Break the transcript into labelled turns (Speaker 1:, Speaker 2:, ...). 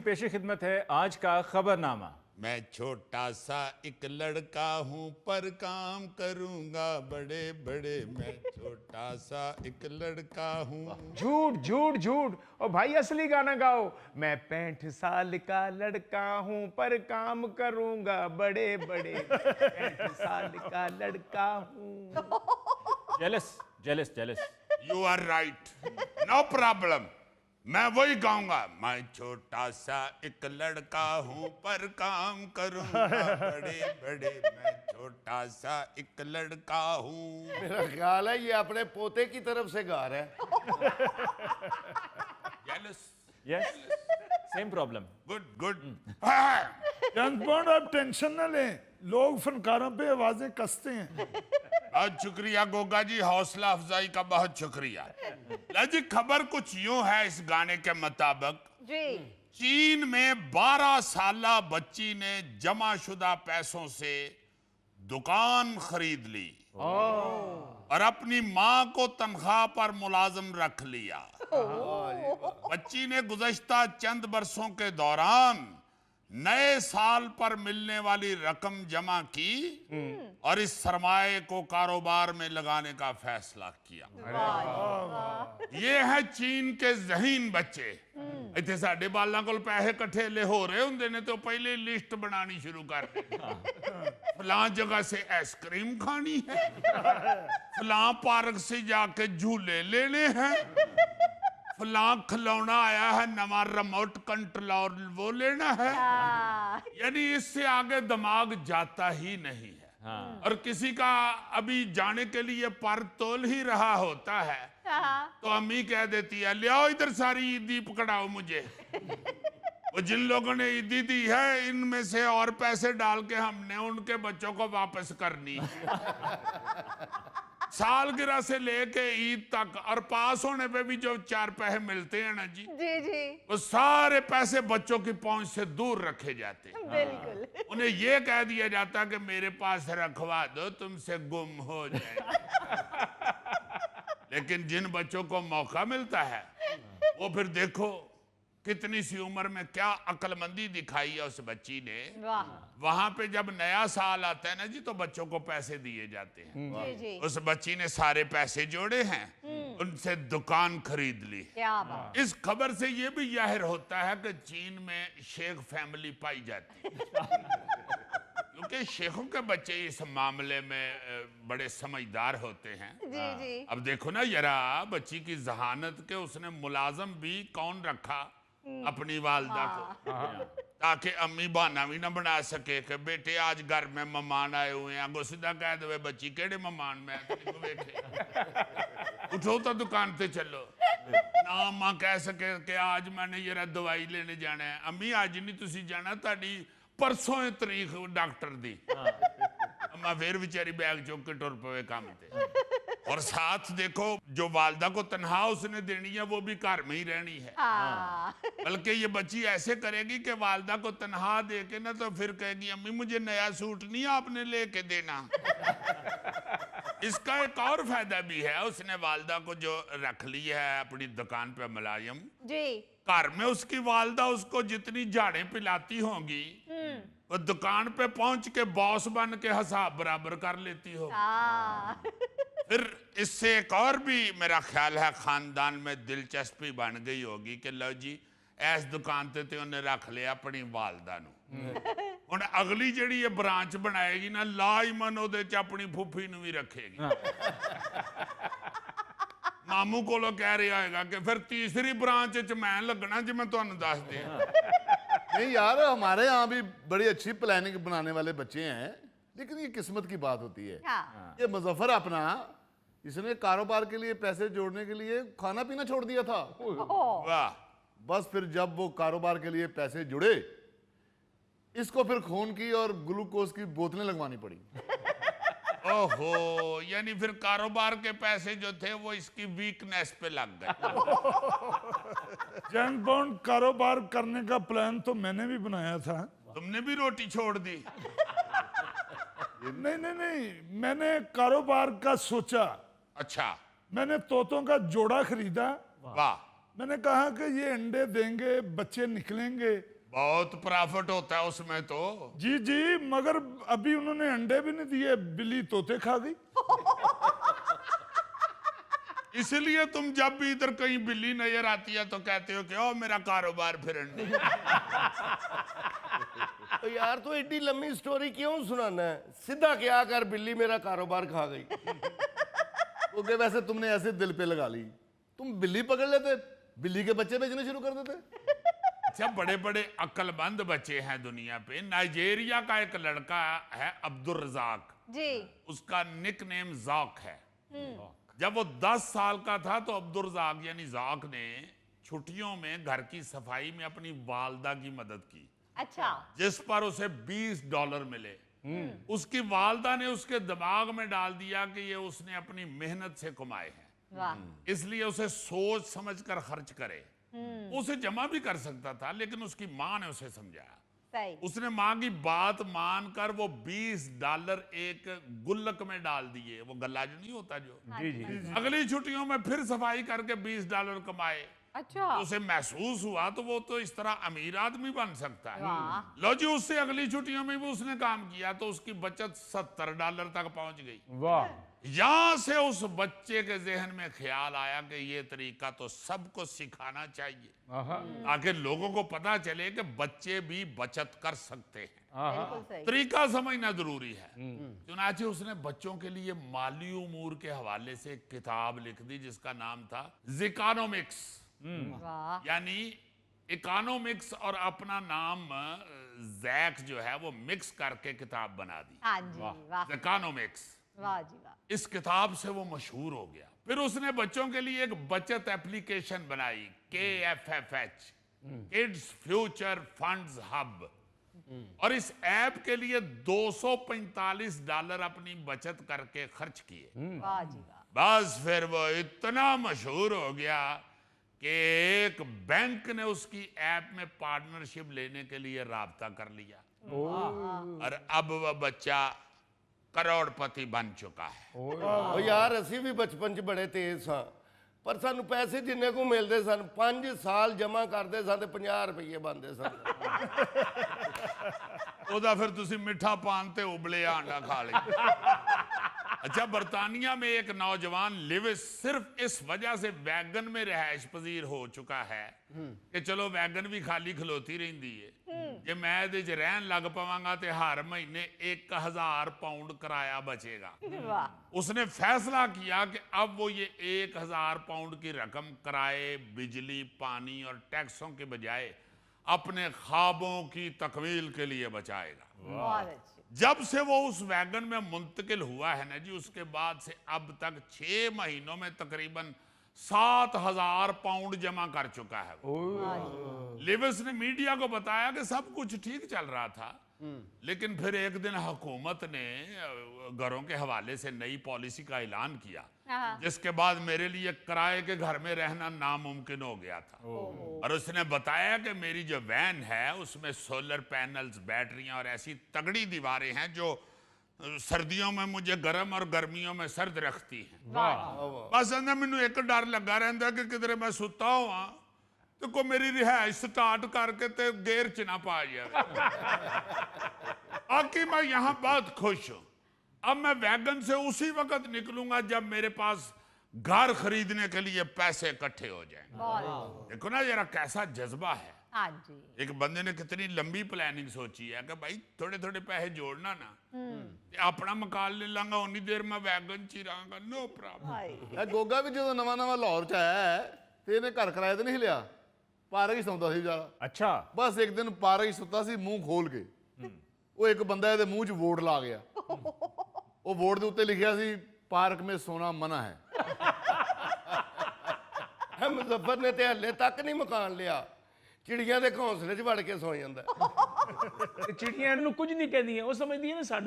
Speaker 1: पेश खिदमत है आज का खबरनामा।
Speaker 2: मैं छोटा सा एक लड़का हूँ पर काम करूंगा बड़े बड़े। मैं छोटा सा एक लड़का हूँ।
Speaker 3: झूठ झूठ झूठ। और भाई असली गाना गाओ। मैं 65 साल का लड़का हूँ पर काम करूंगा बड़े बड़े। 65 साल का लड़का हूँ।
Speaker 1: Jealous jealous jealous.
Speaker 2: You are right, no problem, मैं वही गाऊंगा। मैं छोटा सा एक लड़का हूँ पर काम करूंगा बड़े बड़े। मैं छोटा सा एक लड़का हूँ।
Speaker 4: मेरा ख्याल है ये अपने पोते की तरफ से गा रहा है।
Speaker 2: Jealous.
Speaker 1: Yes, same problem.
Speaker 2: Good good.
Speaker 5: James bond, आप टेंशन न लें, लोग फनकारों पे आवाजें कसते हैं।
Speaker 2: बहुत शुक्रिया गोगा जी, हौसला अफजाई का बहुत शुक्रिया। जी खबर कुछ यूं है इस गाने के मुताबिक
Speaker 6: जी।
Speaker 2: चीन में 12 साला बच्ची ने जमाशुदा पैसों से दुकान खरीद ली और अपनी मां को तनख्वाह पर मुलाजिम रख लिया। बच्ची ने गुज़श्ता चंद बरसों के दौरान नए साल पर मिलने वाली रकम जमा की और इस सरमाए को कारोबार में लगाने का फैसला किया। ये है चीन के ज़हीन बच्चे। इतने साडे बालां कोल पैसे इकट्ठे ले हो रहे होंदे ने तो पहले लिस्ट बनानी शुरू कर देते। फलां जगह से आइसक्रीम खानी है, फलां पार्क से जाके झूले लेने हैं, फलां खिलौना आया है नवा रिमोट कंट्रोल वो लेना है। यानी इससे आगे दिमाग जाता ही नहीं है। और किसी का अभी जाने के लिए पर तोल ही रहा होता है तो अम्मी कह देती है ले आओ इधर सारी ईदी पकड़ाओ मुझे। वो जिन लोगों ने ईदी दी है इनमें से और पैसे डाल के हमने उनके बच्चों को वापस करनी है। सालगिरह से लेके ईद तक और पास होने पे भी जो 4 पैसे मिलते हैं ना जी
Speaker 6: जी
Speaker 2: वो सारे पैसे बच्चों की पहुंच से दूर रखे जाते हैं।
Speaker 6: बिल्कुल।
Speaker 2: उन्हें ये कह दिया जाता है कि मेरे पास रखवा दो तुमसे गुम हो जाए। लेकिन जिन बच्चों को मौका मिलता है वो फिर देखो कितनी सी उम्र में क्या अक्लमंदी दिखाई है उस बच्ची ने। वहां पे जब नया साल आता है ना जी तो बच्चों को पैसे दिए जाते हैं।
Speaker 6: जी।
Speaker 2: उस बच्ची ने सारे पैसे जोड़े हैं, उनसे दुकान खरीद ली।
Speaker 6: क्या बात।
Speaker 2: इस खबर से ये भी जाहिर होता है कि चीन में शेख फैमिली पाई जाती है क्योंकि शेखों के बच्चे इस मामले में बड़े समझदार होते हैं।
Speaker 6: जी।
Speaker 2: अब देखो ना जरा बच्ची की जहानत के उसने मुलाजम भी कौन रखा अपनी वालदा को ताकि अम्मी बहाना भी ना बना सके कि बेटे आज घर में मेहमान आए हुए हैं। अगो सीधा कह दे बच्ची केड़े मेहमान मैं उठो तो दुकान पे चलो ना अम्मा कह सके कि आज मैंने जरा दवाई लेने जाना है। अम्मी आज नहीं तुसी जाना ताड़ी परसों है तारीख डॉक्टर दी। अम्मा फिर बेचारी बैग चुक के टुर पवे काम पे। और साथ देखो जो वालदा को तनख्वाह उसने देनी है वो भी घर में ही रहनी है। बल्कि ये बच्ची ऐसे करेगी कि वालदा को तनख्वाह दे के ना तो फिर कहेगी अम्मी मुझे नया सूट नहीं आपने लेके देना। इसका एक और फायदा भी है, उसने वालदा को जो रख ली है अपनी दुकान पे मुलायम
Speaker 6: जी।
Speaker 2: घर में उसकी वालदा उसको जितनी झाड़ें पिलाती होंगी वो दुकान पे पहुंच के बॉस बन के हिसाब बराबर कर लेती हो। फिर इससे एक और भी मेरा ख्याल है खानदान में दिलचस्पी बन गई होगी कि लो जी इस दुकान ते उन्हें रख लिया अपनी वालदा नूं। हुण अगली जिहड़ी ये ब्रांच बनाएगी ना लाइमन ओदे च अपनी फुफी नूं भी रखेगी। मामू कोलों कह रहा होगा कि फिर तीसरी ब्रांच च मैं लगना जी मैं तुहानूं दस दियां।
Speaker 4: नहीं यार हमारे यहाँ भी बड़ी अच्छी प्लानिंग बनाने वाले बच्चे हैं लेकिन ये किस्मत की बात होती है। ये मुजफ्फर अपना इसने कारोबार के लिए पैसे जोड़ने के लिए खाना पीना छोड़ दिया था।
Speaker 2: वाह।
Speaker 4: बस फिर जब वो कारोबार के लिए पैसे जुड़े इसको फिर खून की और ग्लूकोज की बोतलें लगवानी पड़ी।
Speaker 2: ओहो, यानी फिर कारोबार के पैसे जो थे वो इसकी वीकनेस पे लग गए।
Speaker 5: जेम्स बॉन्ड, कारोबार करने का प्लान तो मैंने भी बनाया था।
Speaker 2: तुमने भी रोटी छोड़ दी?
Speaker 5: नहीं, मैंने कारोबार का सोचा।
Speaker 2: अच्छा।
Speaker 5: मैंने तोतों का जोड़ा खरीदा
Speaker 2: वाह।
Speaker 5: मैंने कहा कि ये अंडे देंगे, बच्चे निकलेंगे।
Speaker 2: बहुत प्रॉफिट होता है उसमें तो।
Speaker 5: जी जी, मगर अभी उन्होंने अंडे भी नहीं दिए, बिल्ली तोते खा गई।
Speaker 2: इसलिए तुम जब भी इधर कहीं बिल्ली नजर आती है तो कहते हो कि ओ मेरा कारोबार फिर अंडे।
Speaker 6: तो यार तो एडी लंबी स्टोरी क्यों सुनाना है, सीधा क्या कर बिल्ली मेरा कारोबार खा गई।
Speaker 4: ओके, वैसे तुमने ऐसे दिल पे लगा ली, तुम बिल्ली पकड़ लेते, बिल्ली के बच्चे बेचने शुरू कर देते।
Speaker 2: अच्छा, बड़े बड़े अक्लमंद बच्चे हैं दुनिया पे। नाइजेरिया का एक लड़का है अब्दुल रजाक
Speaker 7: जी।
Speaker 2: उसका निक नेम जाक है। जब वो 10 साल का था तो अब्दुल रजाक यानी जाक ने छुट्टियों में घर की सफाई में अपनी वालदा की मदद की,
Speaker 7: अच्छा।
Speaker 2: जिस पर उसे $20 मिले। उसकी वालदा ने उसके दिमाग में डाल दिया कि ये उसने अपनी मेहनत से कमाए हैं,
Speaker 7: वाह।
Speaker 2: इसलिए उसे सोच समझकर खर्च करे। उसे जमा भी कर सकता था, लेकिन उसकी माँ ने उसे समझाया।
Speaker 7: सही।
Speaker 2: उसने माँ की बात मानकर वो $20 एक गुल्लक में डाल दिए, वो गल्ला जो नहीं होता जो।
Speaker 1: जी जी।
Speaker 2: अगली छुट्टियों में फिर सफाई करके $20 कमाए।
Speaker 7: अच्छा।
Speaker 2: तो उसे महसूस हुआ तो वो तो इस तरह अमीर आदमी बन सकता है।
Speaker 7: वाह।
Speaker 2: लो जी, उससे अगली छुट्टियों में भी उसने काम किया तो उसकी बचत $70 तक पहुंच गई।
Speaker 3: वाह।
Speaker 2: यहां से उस बच्चे के जहन में ख्याल आया कि ये तरीका तो सबको सिखाना चाहिए, ताकि लोगों को पता चले कि बच्चे भी बचत कर सकते हैं।
Speaker 7: बिल्कुल सही।
Speaker 2: तरीका समझना जरूरी है। चुनाचे उसने बच्चों के लिए माली उमूर के हवाले से एक किताब लिख दी जिसका नाम था जिकानोमिक्स,
Speaker 7: वाह।
Speaker 2: यानी इकोनॉमिक्स और अपना नाम जैक जो है वो मिक्स करके किताब बना दी,
Speaker 7: हाँ जी, वाह।
Speaker 2: इकोनॉमिक्स।
Speaker 7: वाह जी वाह।
Speaker 2: इस किताब से वो मशहूर हो गया। फिर उसने बच्चों के लिए एक बचत एप्लीकेशन बनाई, KFFH, kids future funds hub, और इस ऐप के लिए $245 अपनी बचत करके खर्च किए।
Speaker 7: वाह जी वाह।
Speaker 2: बस फिर वो इतना मशहूर हो गया कि एक बैंक ने उसकी ऐप में पार्टनरशिप लेने के लिए राब्ता कर लिया, और अब वह बच्चा करोड़पति बन चुका है।
Speaker 6: ओ यार ਅਸੀਂ ਵੀ ਬਚਪਨ 'ਚ ਬੜੇ ਤੇਜ਼ ਸਾਂ, ਪਰ ਸਾਨੂੰ ਪੈਸੇ ਜਿੰਨੇ ਕੋ ਮਿਲਦੇ ਸਨ 5 ਸਾਲ ਜਮਾ ਕਰਦੇ ਸਾਂ ਤੇ 50 ਰੁਪਏ ਬਣਦੇ ਸਨ।
Speaker 2: ਉਹਦਾ ਫਿਰ ਤੁਸੀਂ ਮਿੱਠਾ ਪਾਨ ਤੇ ਉਬਲੇ ਆਂਡਾ खा लिया। अच्छा, बरतानिया में एक नौजवान लिविस सिर्फ इस वजह से वैगन में रिहाइश पजीर हो चुका है कि चलो वैगन भी खाली खलोती रही है, जे मैं ਇਹਦੇ 'ਚ ਰਹਿਣ ਲੱਗ ਪਵਾਂਗਾ ਤੇ हर महीने 1000 पाउंड किराया बचेगा।
Speaker 7: वाह।
Speaker 2: उसने फैसला किया कि अब वो ये 1000 पाउंड की रकम किराए, बिजली, पानी और टैक्सों के बजाय अपने ख्वाबों की तकमील के लिए बचाएगा।
Speaker 7: बहुत अच्छी।
Speaker 2: जब से वो उस वैगन में मुंतकिल हुआ है ना जी, उसके बाद से अब तक 6 महीनों में तकरीबन 7000 पाउंड जमा कर चुका है वो। लिविस ने मीडिया को बताया कि सब कुछ ठीक चल रहा था, लेकिन फिर एक दिन हुकूमत ने घरों के हवाले से नई पॉलिसी का ऐलान किया, जिसके बाद मेरे लिए किराए के घर में रहना नामुमकिन हो गया था। और उसने बताया कि मेरी जो वैन है उसमें सोलर पैनल्स, बैटरियां और ऐसी तगड़ी दीवारें हैं जो सर्दियों में मुझे गर्म और गर्मियों में सर्द रखती हैं। बस अंदर मैनू एक डर लगा रहता कि किधरे मैं सुता हुआ तो कोई मेरी रिहाइश स्टार्ट करके ते गेर च ना पा जाए। बाकी मैं यहाँ बहुत खुश हूँ। अब मैं वैगन से उसी वक्त निकलूंगा जब मेरे पास घर खरीदने के लिए पैसे इकट्ठे हो जाएं। देखो ना जरा कैसा जज्बा है।
Speaker 7: हाँ जी।
Speaker 2: एक बंदे ने कितनी लंबी प्लानिंग सोची है कि भाई थोड़े थोड़े पैसे जोड़ना ना, अपना मकान ले लांगा, उन्नी देर में वैगन च ही रहांगा, नो प्रॉब्लम।
Speaker 4: ਇਹ ਗੋਗਾ ਵੀ ਜਦੋਂ ਨਵਾਂ ਨਵਾਂ ਲਾਹੌਰ ਚ ਆਇਆ ਹੈ ਤੇ ਇਹਨੇ ਘਰ ਕਿਰਾਏ ਤੇ ਨਹੀਂ ਲਿਆ, ਪਾਰਕ ਹੀ ਸੌਂਦਾ ਸੀ ਵਿਚਾਰਾ।
Speaker 1: अच्छा।
Speaker 4: ਬਸ ਇੱਕ ਦਿਨ ਪਾਰਕ ਹੀ ਸੁੱਤਾ ਸੀ, ਮੂੰਹ ਖੋਲ ਕੇ ਉਹ ਇੱਕ ਬੰਦਾ ਇਹਦੇ ਮੂੰਹ 'ਚ ਵੋਟ ਲਾ ਗਿਆ। ਉਹ ਵੋਟ ਦੇ ਉੱਤੇ ਲਿਖਿਆ ਸੀ ਪਾਰਕ में सोना मना है।
Speaker 6: ਮੁਜ਼ੱਫਰ ਨੇ ਤੇ ਹੱਲੇ ਤੱਕ ਨਹੀਂ ਮਕਾਨ ਲਿਆ, ਚਿੜੀਆਂ ਦੇ ਘੋਂਸਲੇ 'ਚ ਵੜ ਕੇ ਸੌ ਜਾਂਦਾ।
Speaker 3: ਚਿੜੀਆਂ ਨੂੰ ਕੁਝ ਨਹੀਂ ਕਹਿੰਦੀਆਂ, ਉਹ ਸਮਝਦੀਆਂ ਨੇ ਸਾਡਾ